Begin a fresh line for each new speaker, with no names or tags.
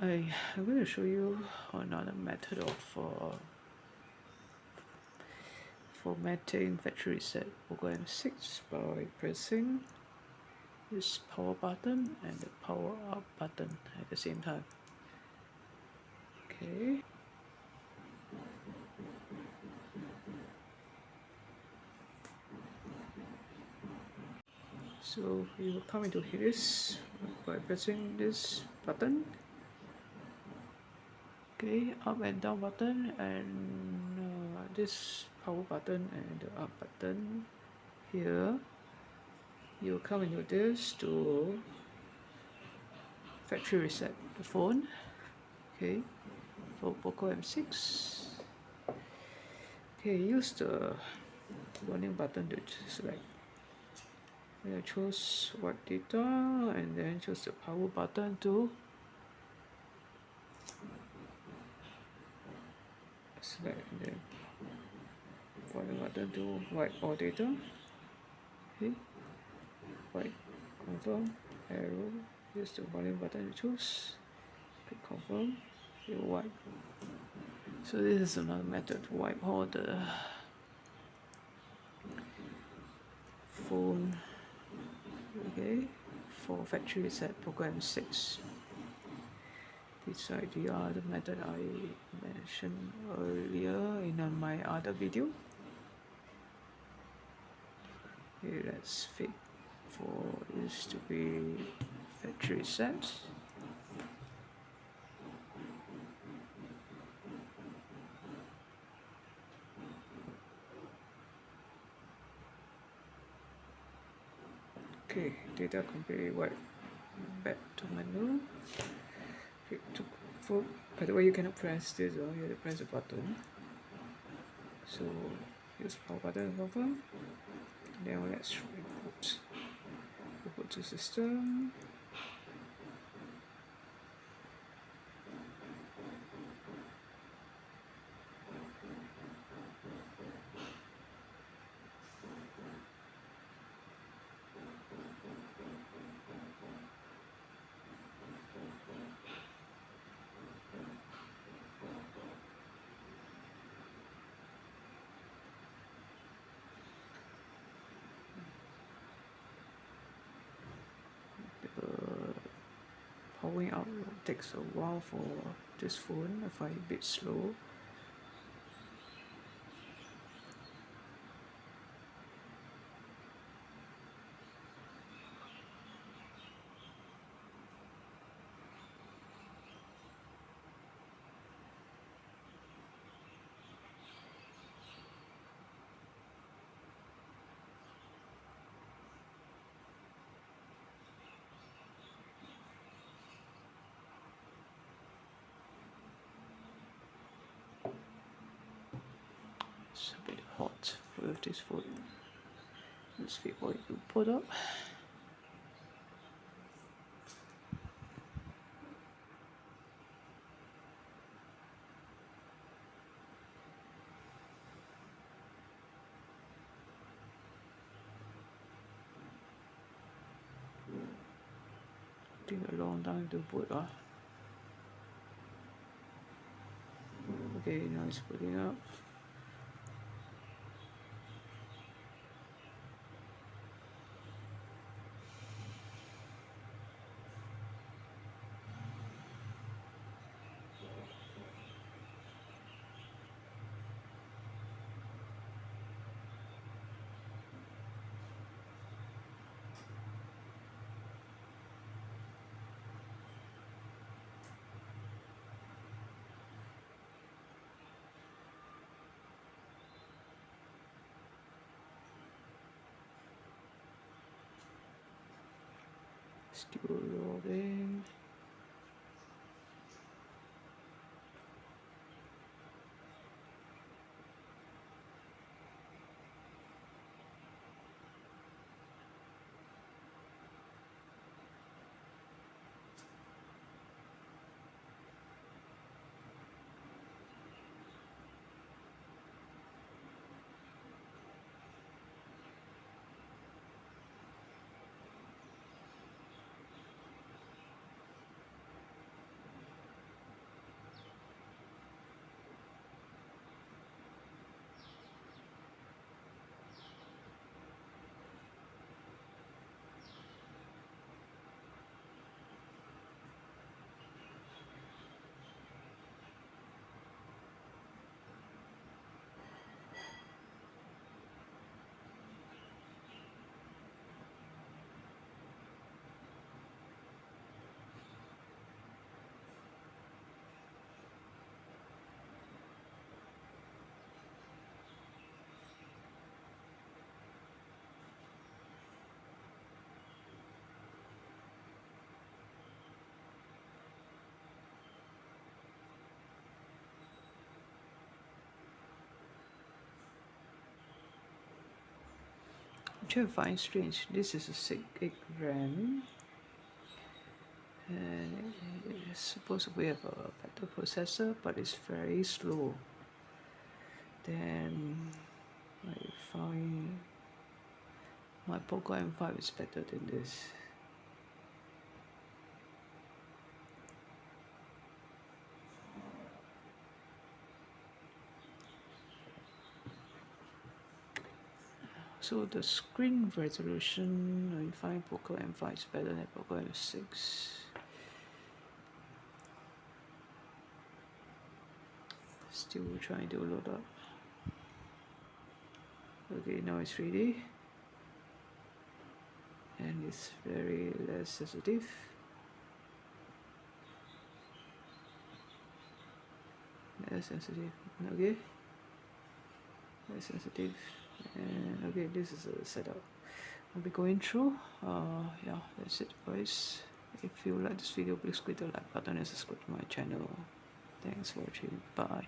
I'm going to show you another method of formatting factory reset Poco M6 by pressing this power button and the power up button at the same time. Okay. So you will come into this by pressing this button. Okay, up and down button, and this power button and the up button here. You come into this to factory reset the phone. Okay, for Poco M6. Okay, use the warning button to select. Choose wipe data and then choose the power button to select, and then warning button to wipe all data. Okay, wipe, confirm, arrow, use the warning button to choose, click confirm, you wipe. So this is another method to wipe all the phone. Okay, for factory reset Poco M6. These are the other method I mentioned earlier in my other video. Okay, let's fit for this to be factory reset. Okay, data completely wiped. Back to menu. By the way, you cannot press this, you have to press the button. So use power button confirm. Now let's reboot to system. Powering up takes a while for this phone. I find it a bit slow. It's a bit hot with this phone. Let's wait for it to put up. Take a long time to boot up. Okay, now it's putting up. Still loading. trying to find strange. This is a 6 RAM, and it's supposed to have a better processor, but it's very slow. Then I find my Poco M5 is better than this. So the screen resolution, I find Poco M5 is better than Poco M6. Still trying to load up. Okay, now it's ready. And it's very less sensitive. Less sensitive. Okay. Less sensitive. And okay, this is a setup I'll be going through. Yeah, that's it guys. If you like this video, please click the like button and subscribe to my channel. Thanks for watching. Bye.